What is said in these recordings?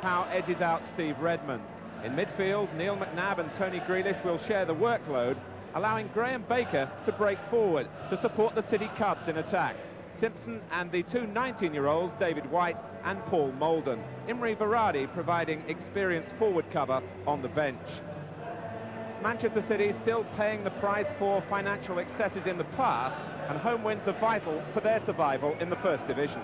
Howe edges out Steve Redmond. In midfield, Neil McNabb and Tony Grealish will share the workload, allowing Graham Baker to break forward to support the City Cubs in attack. Simpson and the two 19-year-olds, David White and Paul Molden. Imre Varadi providing experienced forward cover on the bench. Manchester City still paying the price for financial excesses in the past, and home wins are vital for their survival in the First Division.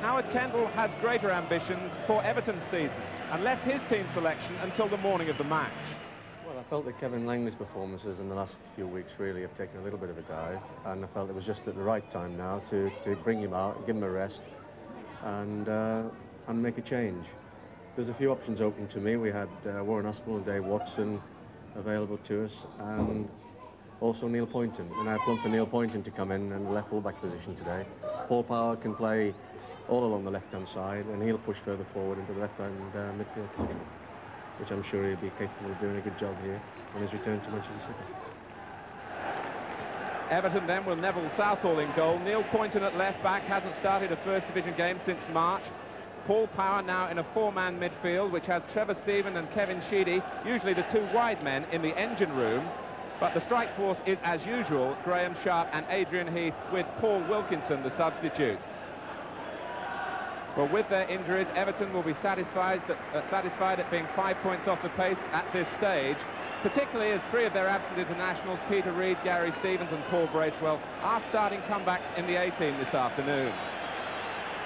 Howard Kendall has greater ambitions for Everton's season and left his team selection until the morning of the match. Well, I felt that Kevin Langley's performances in the last few weeks really have taken a little bit of a dive, and I felt it was just at the right time now to bring him out, give him a rest, and make a change. There's a few options open to me. We had Warren Aspinall and Dave Watson available to us, and also Neil Poynton. And I plumped for Neil Poynton to come in the left full-back position today. Paul Power can play all along the left-hand side, and he'll push further forward into the left-hand midfield position, which I'm sure he'll be capable of doing a good job here on his return to Manchester City. Everton then will Neville Southall in goal. Neil Poynton at left-back hasn't started a First Division game since March. Paul Power now in a four-man midfield, which has Trevor Stephen and Kevin Sheedy, usually the two wide men in the engine room. But the strike force is, as usual, Graham Sharp and Adrian Heath, with Paul Wilkinson the substitute. Well, with their injuries, Everton will be satisfied at being 5 points off the pace at this stage, particularly as three of their absent internationals, Peter Reid, Gary Stevens and Paul Bracewell, are starting comebacks in the A-team this afternoon.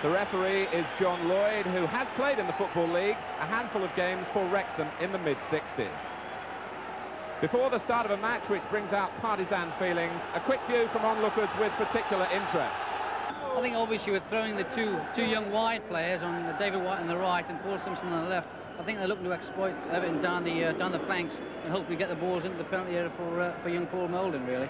The referee is John Lloyd, who has played in the Football League a handful of games for Wrexham in the mid-60s. Before the start of a match which brings out partisan feelings, a quick view from onlookers with particular interests. I think obviously with throwing the two young wide players on David White on the right and Paul Simpson on the left, I think they're looking to exploit Everton down the flanks and hopefully get the balls into the penalty area for young Paul Molden, really.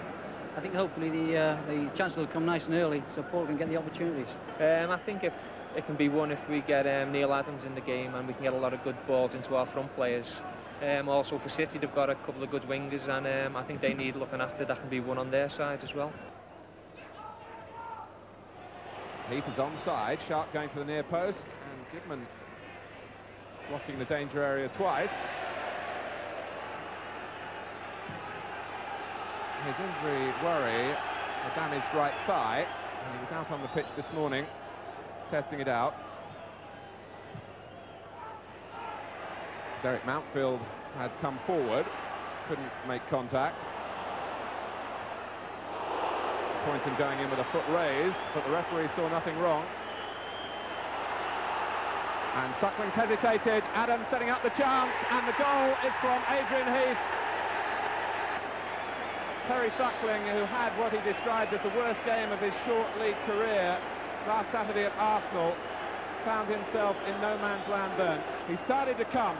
I think hopefully the chance will come nice and early so Paul can get the opportunities. I think if it can be won if we get Neil Adams in the game and we can get a lot of good balls into our front players. Also for City, they've got a couple of good wingers, and I think they need looking after. That can be won on their side as well. Heath is onside, Sharp going for the near post, and Goodman blocking the danger area twice. His injury worry, a damaged right thigh, and he was out on the pitch this morning, testing it out. Derek Mountfield had come forward, couldn't make contact. Poynton going in with a foot raised, but the referee saw nothing wrong. And Suckling's hesitated, Adams setting up the chance, and the goal is from Adrian Heath. Perry Suckling, who had what he described as the worst game of his short league career last Saturday at Arsenal, found himself in no man's land then. He started to come,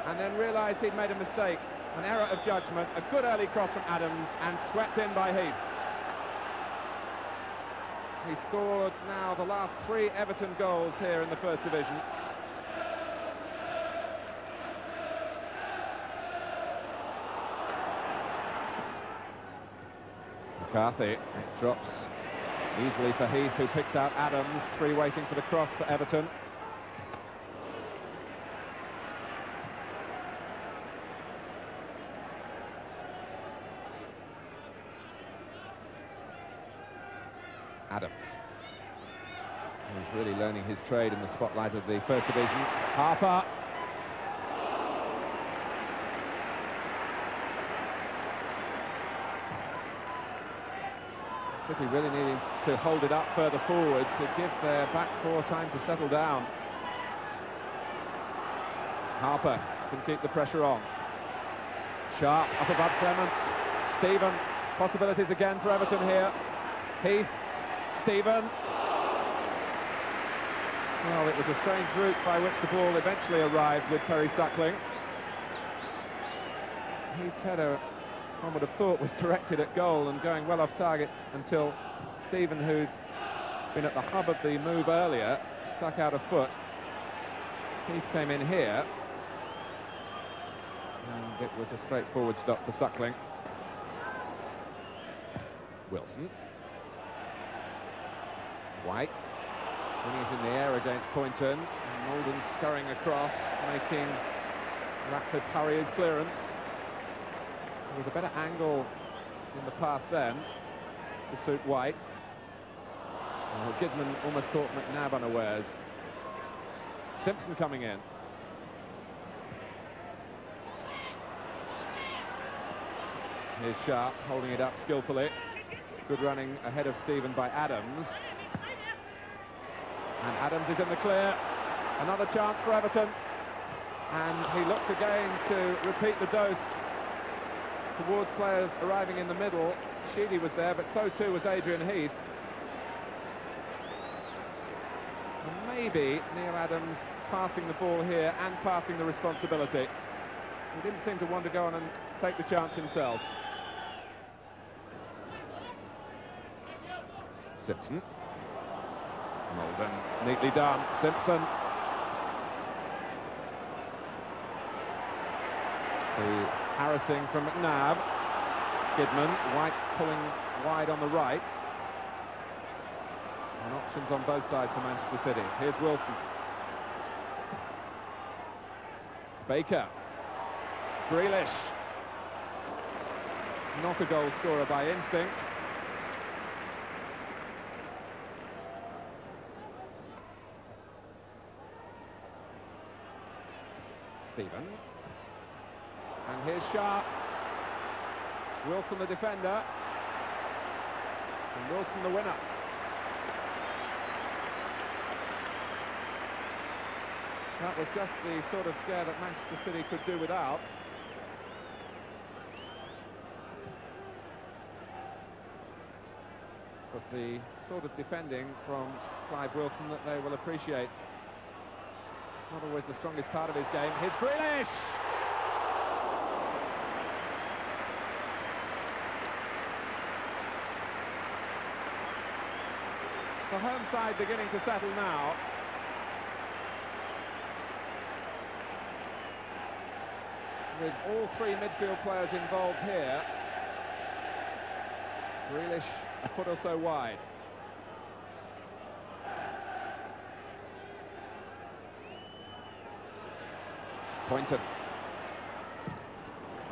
and then realised he'd made a mistake, an error of judgment, a good early cross from Adams, and swept in by Heath. He scored now the last three Everton goals here in the First Division. McCarthy, it drops easily for Heath, who picks out Adams, three waiting for the cross for Everton. Adams, who's really learning his trade in the spotlight of the First Division. Harper. City really needing to hold it up further forward to give their back four time to settle down. Harper can keep the pressure on. Sharp up above Clements. Stephen, possibilities again for Everton here. Heath. Stephen. Well, it was a strange route by which the ball eventually arrived with Perry Suckling. Heath's header, one would have thought, was directed at goal and going well off target until Stephen, who'd been at the hub of the move earlier, stuck out a foot. Heath came in here, and it was a straightforward stop for Suckling. Wilson. White. Winning it in the air against Poynton. And Molden scurrying across, making Ratcliffe hurry his clearance. There was a better angle in the pass then to suit White. Oh, Gidman almost caught McNabb unawares. Simpson coming in. Here's Sharp holding it up skillfully. Good running ahead of Stephen by Adams. And Adams is in the clear. Another chance for Everton. And he looked again to repeat the dose towards players arriving in the middle. Sheedy was there, but so too was Adrian Heath. And maybe Neil Adams passing the ball here and passing the responsibility. He didn't seem to want to go on and take the chance himself. Simpson. Molden, neatly done. Simpson. The harassing from McNabb. Gidman, White pulling wide on the right. And options on both sides for Manchester City. Here's Wilson. Baker. Grealish. Not a goal scorer by instinct. Stephen. And here's Sharp. Wilson the defender. And Wilson the winner. That was just the sort of scare that Manchester City could do without. But the sort of defending from Clive Wilson that they will appreciate. It's not always the strongest part of his game. Here's Grealish! The home side beginning to settle now. With all three midfield players involved here. Grealish a foot or so wide. Poynton.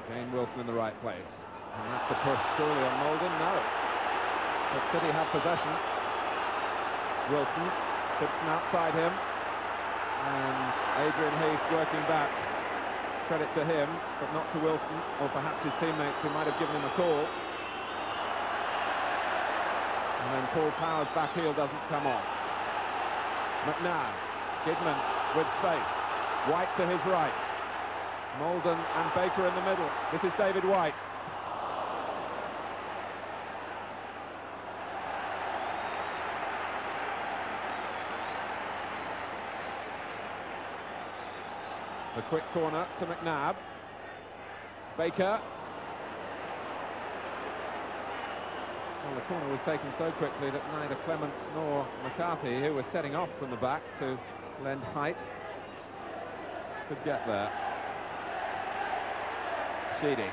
Again, Wilson in the right place. And that's a push surely on Molden. No. But City have possession. Wilson, Simpson outside him. And Adrian Heath working back. Credit to him, but not to Wilson, or perhaps his teammates who might have given him a call. And then Paul Power's back heel doesn't come off. McNabb, Gidman with space. White to his right. Molden and Baker in the middle. This is David White. The quick corner to McNabb. Baker. Well, the corner was taken so quickly that neither Clements nor McCarthy, who were setting off from the back to lend height, could get there. Sheedy.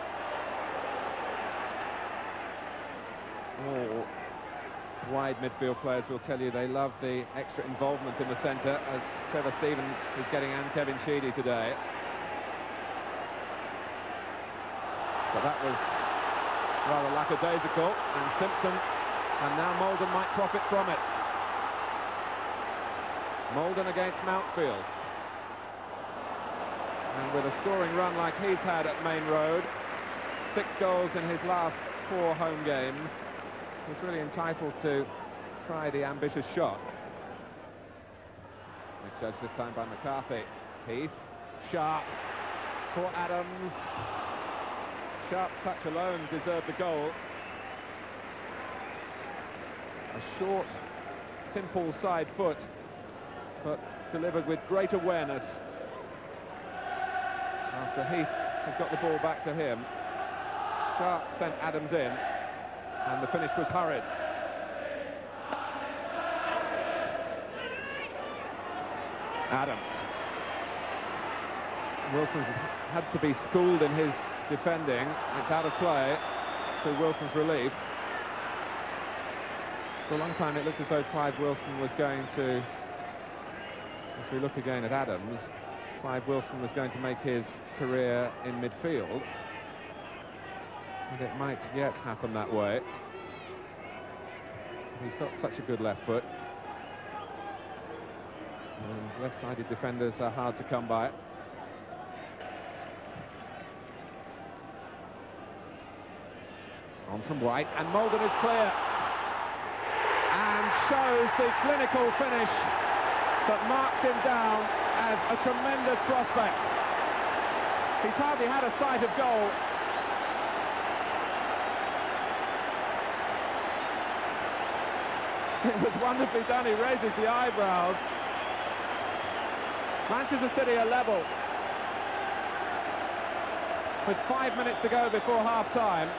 All wide midfield players will tell you they love the extra involvement in the centre, as Trevor Stephen is getting and Kevin Sheedy today. But that was rather lackadaisical, and Simpson, and now Molden might profit from it. Molden against Mountfield. And with a scoring run like he's had at Main Road, 6 goals in his last 4 home games, he's really entitled to try the ambitious shot. Misjudged this time by McCarthy. Heath, Sharp, poor Adams. Sharp's touch alone deserved the goal. A short, simple side foot, but delivered with great awareness. After Heath had got the ball back to him, Sharp sent Adams in, and the finish was hurried. Adams. Wilson's had to be schooled in his defending. It's out of play to Wilson's relief. For a long time it looked as though Clive Wilson was going to As we look again at Adams, Clive Wilson was going to make his career in midfield, and it might yet happen that way. He's got such a good left foot, and left-sided defenders are hard to come by. On from White, and Molden is clear, and shows the clinical finish that marks him down as a tremendous prospect. He's hardly had a sight of goal. It was wonderfully done. He raises the eyebrows. Manchester City are level with 5 minutes to go before half-time.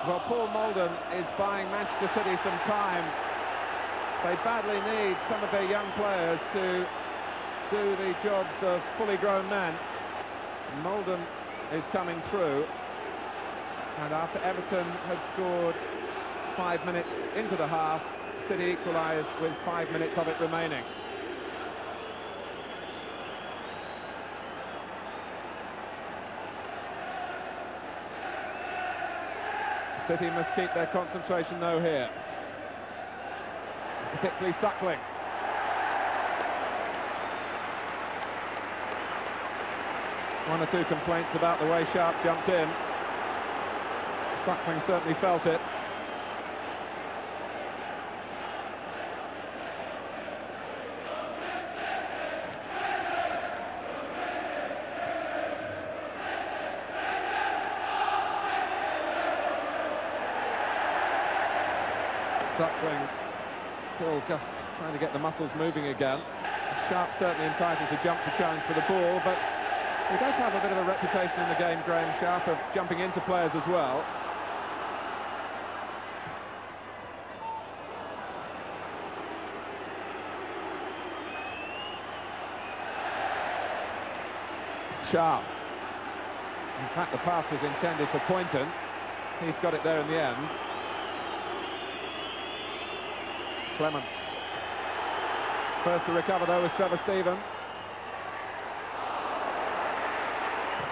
Well, Paul Molden is buying Manchester City some time. They badly need some of their young players to do the jobs of fully grown men. Molden is coming through, and after Everton had scored 5 minutes into the half, City equalise with 5 minutes of it remaining. City must keep their concentration though here, particularly Suckling. One or two complaints about the way Sharp jumped in. Suckling certainly felt it. Suckling still just trying to get the muscles moving again. Sharp certainly entitled to jump to challenge for the ball, but he does have a bit of a reputation in the game, Graham Sharp, of jumping into players as well. Sharp. In fact, the pass was intended for Poynton. Heath got it there in the end. Clements. First to recover, though, was Trevor Stephen.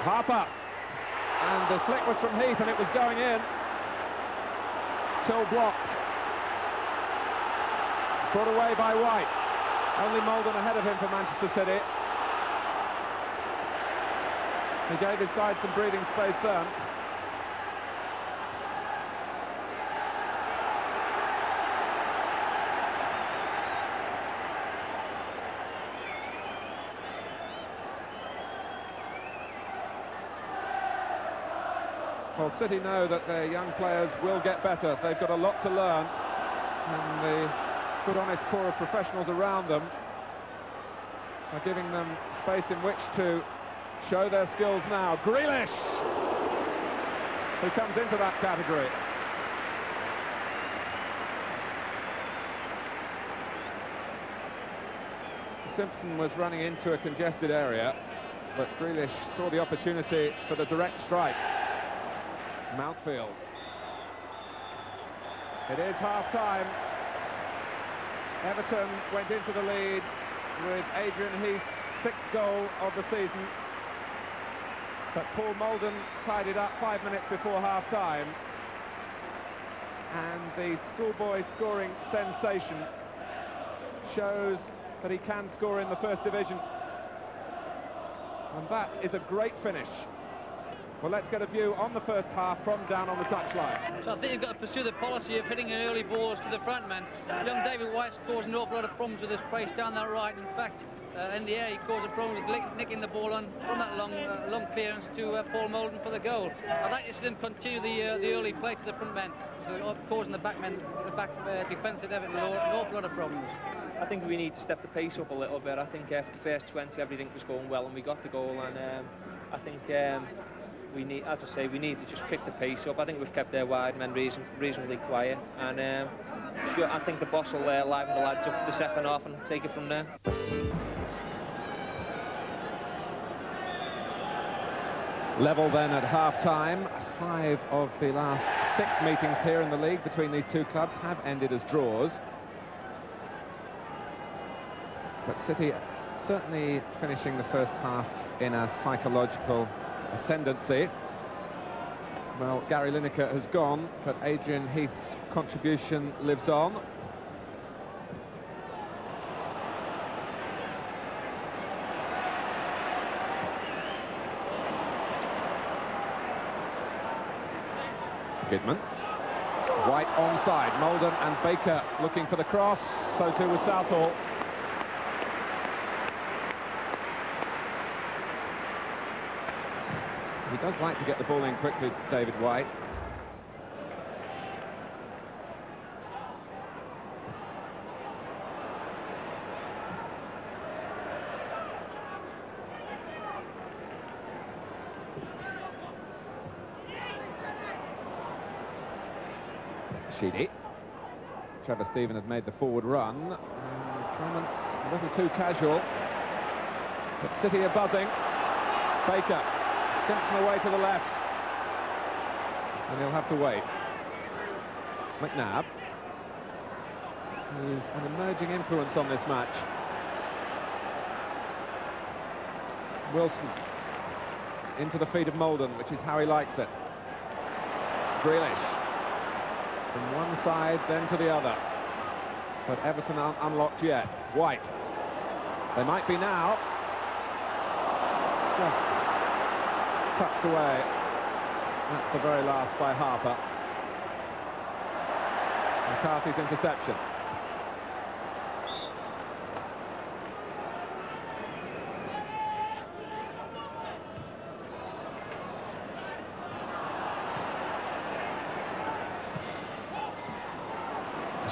Harper. And the flick was from Heath, and it was going in. Till blocked. Brought away by White. Only Molden ahead of him for Manchester City. He gave his side some breathing space then. Well, City know that their young players will get better. They've got a lot to learn, and the good, honest core of professionals around them are giving them space in which to show their skills now. Grealish, who comes into that category. Simpson was running into a congested area, but Grealish saw the opportunity for the direct strike. Mountfield. It is half-time. Everton went into the lead with Adrian Heath's 6th goal of the season. But Paul Molden tied it up 5 minutes before half-time. And the schoolboy scoring sensation shows that he can score in the First Division. And that is a great finish. Well, let's get a view on the first half from down on the touchline. So I think you've got to pursue the policy of hitting early balls to the front man. Young David White's caused an awful lot of problems with his pace down that right. In fact, in the air he caused a problem with nicking the ball on from that long clearance to Paul Molden for the goal. I'd like to see them continue the early play to the front man, so causing the back defence at Everton an awful lot of problems. I think we need to step the pace up a little bit. I think after the first 20 everything was going well and we got the goal, and I think we need, as I say, we need to just pick the pace up. I think we've kept their wide men reasonably quiet, and sure, I think the boss will liven the lads up for the second half and take it from there. Level then at half-time. 5 of the last 6 meetings here in the league between these two clubs have ended as draws. But City certainly finishing the first half in a psychological ascendancy. Well, Gary Lineker has gone, but Adrian Heath's contribution lives on. Kidman. White onside. Molden and Baker looking for the cross. So too was Southall. He does like to get the ball in quickly, David White. Sheedy. Trevor Stephen had made the forward run, and Clements a little too casual. But City are buzzing. Baker. Simpson away to the left. And he'll have to wait. McNabb, who's an emerging influence on this match. Wilson. Into the feet of Molden, which is how he likes it. Grealish. From one side, then to the other. But Everton aren't unlocked yet. White. They might be now. Just touched away at the very last by Harper. McCarthy's interception.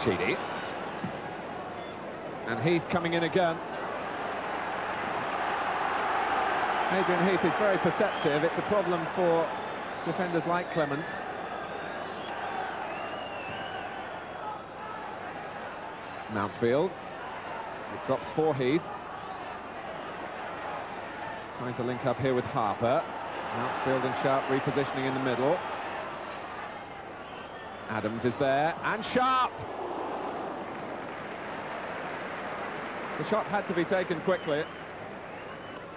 Sheedy. And Heath coming in again. Adrian Heath is very perceptive. It's a problem for defenders like Clements. Mountfield. It drops for Heath. Trying to link up here with Harper. Mountfield and Sharp repositioning in the middle. Adams is there, and Sharp! The shot had to be taken quickly.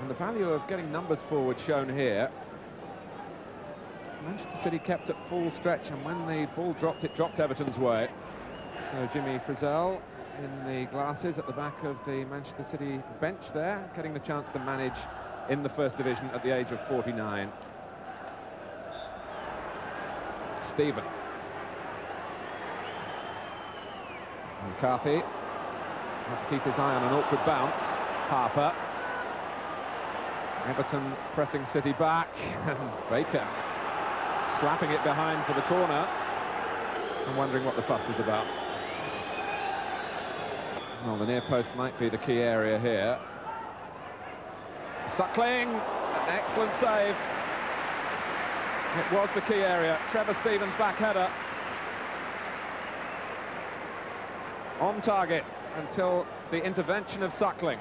And the value of getting numbers forward shown here. Manchester City kept at full stretch, and when the ball dropped, it dropped Everton's way. So Jimmy Frizzell in the glasses at the back of the Manchester City bench there, getting the chance to manage in the First Division at the age of 49. Stephen. McCarthy had to keep his eye on an awkward bounce. Harper. Everton pressing City back, and Baker slapping it behind for the corner. I'm wondering what the fuss was about. Well, the near post might be the key area here. Suckling, an excellent save. It was the key area. Trevor Stevens' back header. On target until the intervention of Suckling.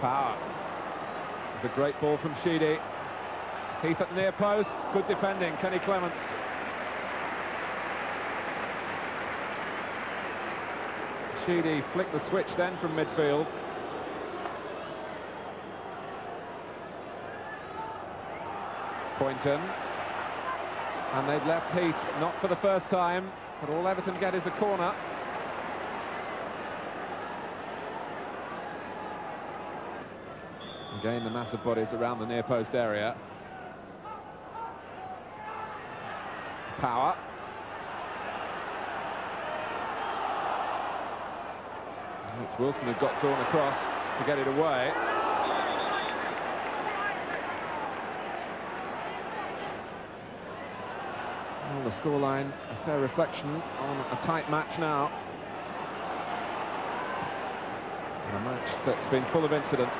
Power. It's a great ball from Sheedy. Heath at near post. Good defending, Kenny Clements. Sheedy flicked the switch then from midfield. Poynton. And they'd left Heath, not for the first time, but all Everton get is a corner. Again, the massive bodies around the near post area. Power. And it's Wilson who got drawn across to get it away. Well, the scoreline, a fair reflection on a tight match now. And a match that's been full of incident.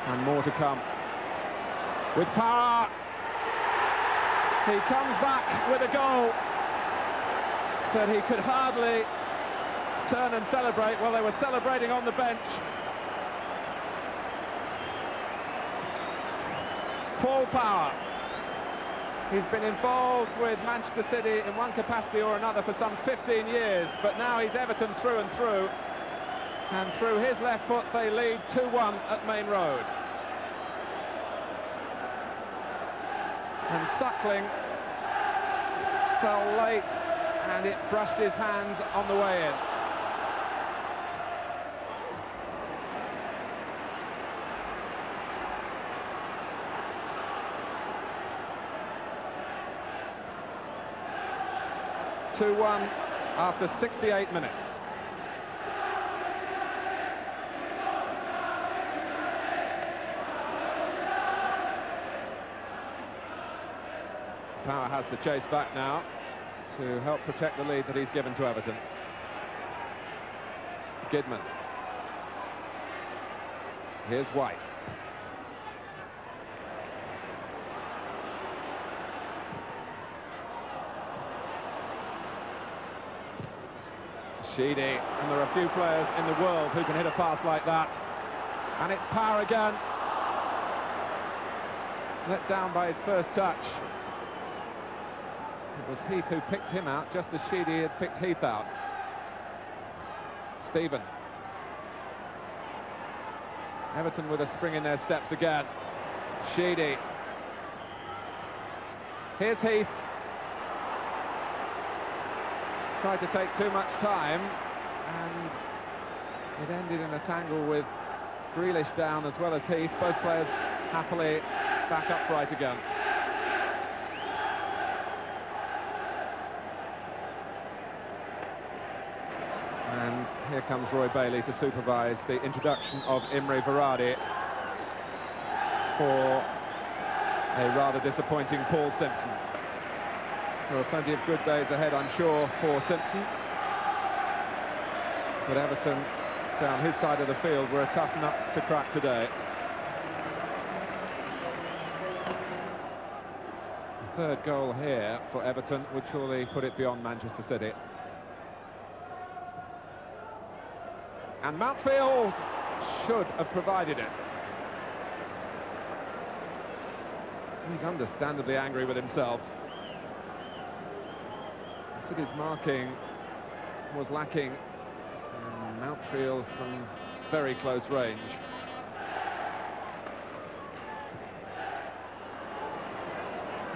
And more to come. With power, he comes back with a goal, but he could hardly turn and celebrate. Well, they were celebrating on the bench. Paul Power He's been involved with Manchester City in one capacity or another for some 15 years, but now he's Everton through and through. And through his left foot, they lead 2-1 at Main Road. And Suckling fell late, and it brushed his hands on the way in. (2-1) after 68 minutes. Power has the chase back now to help protect the lead that he's given to Everton. Gidman. Here's White. Sheedy, and there are a few players in the world who can hit a pass like that. And it's Power again. Let down by his first touch. It was Heath who picked him out, just as Sheedy had picked Heath out. Stephen. Everton with a spring in their steps again. Sheedy. Here's Heath. Tried to take too much time, and it ended in a tangle with Grealish down as well as Heath. Both players happily back upright again. And here comes Roy Bailey to supervise the introduction of Imre Varadi for a rather disappointing Paul Simpson. There are plenty of good days ahead, I'm sure, for Simpson. But Everton, down his side of the field, were a tough nut to crack today. The third goal here for Everton would surely put it beyond Manchester City. And Mountfield should have provided it. He's understandably angry with himself. City's marking was lacking, and Mountfield from very close range.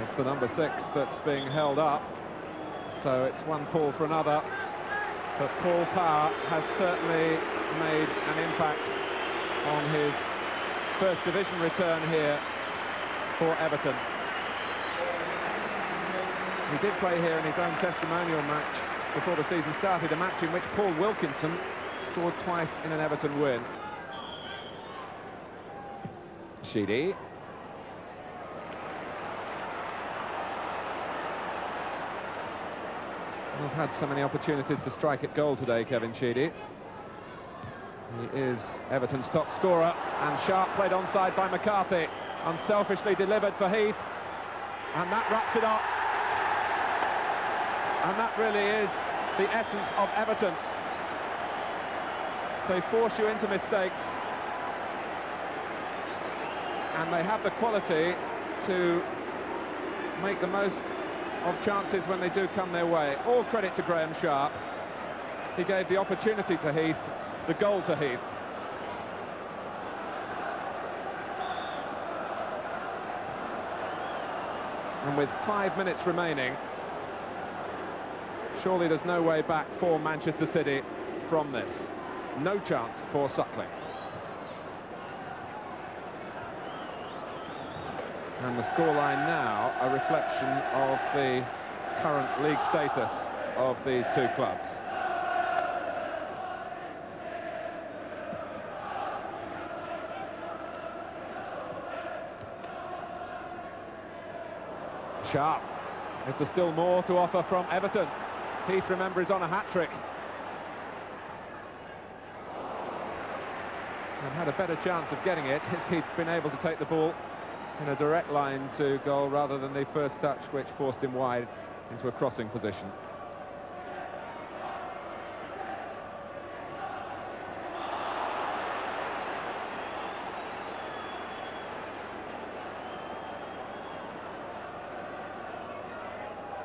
It's the number 6 that's being held up, so it's one Paul for another. But Paul Power has certainly made an impact on his first division return here for Everton. He did play here in his own testimonial match before the season started, a match in which Paul Wilkinson scored twice in an Everton win. Sheedy. Not had so many opportunities to strike at goal today, Kevin Sheedy. He is Everton's top scorer, and Sharp played onside by McCarthy. Unselfishly delivered for Heath, and that wraps it up. And that really is the essence of Everton. They force you into mistakes, and they have the quality to make the most of chances when they do come their way. All credit to Graham Sharp. He gave the opportunity to Heath, the goal to Heath. And with 5 minutes remaining, surely there's no way back for Manchester City from this. No chance for Suckling. And the scoreline now a reflection of the current league status of these two clubs. Sharp. Is there still more to offer from Everton? Heath, remember, is on a hat-trick. And had a better chance of getting it if he'd been able to take the ball in a direct line to goal rather than the first touch, which forced him wide into a crossing position.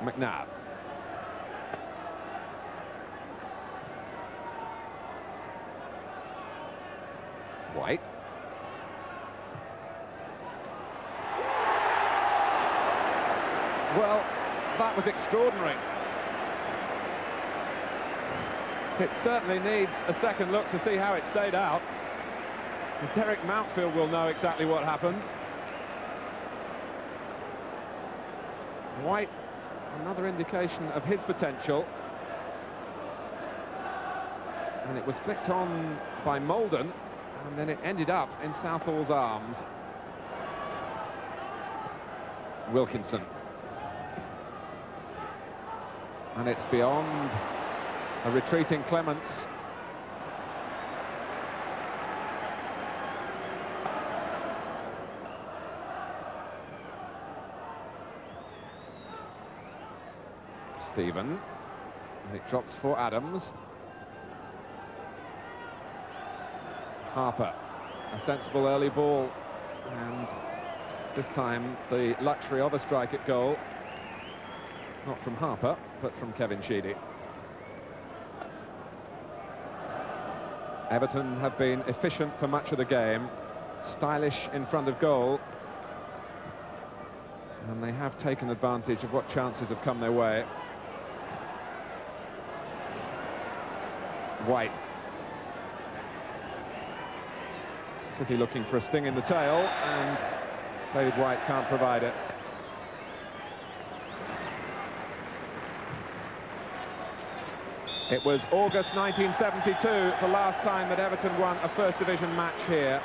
McNeill. White. Well, that was extraordinary. It certainly needs a second look to see how it stayed out. Derek Mountfield will know exactly what happened. White, another indication of his potential. And it was flicked on by Molden, and then it ended up in Southall's arms. Wilkinson. And it's beyond a retreating Clements. Stephen. And it drops for Adams. Harper. A sensible early ball. And this time the luxury of a strike at goal. Not from Harper, but from Kevin Sheedy. Everton have been efficient for much of the game, stylish in front of goal, and they have taken advantage of what chances have come their way. White. City looking for a sting in the tail, and David White can't provide it. It was August 1972, the last time that Everton won a First Division match here.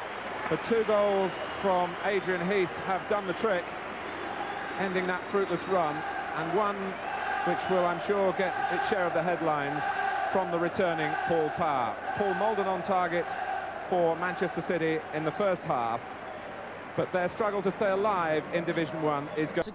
The 2 goals from Adrian Heath have done the trick, ending that fruitless run, and one which will, I'm sure, get its share of the headlines from the returning Paul Power. Paul Molden on target for Manchester City in the first half, but their struggle to stay alive in Division 1 is going.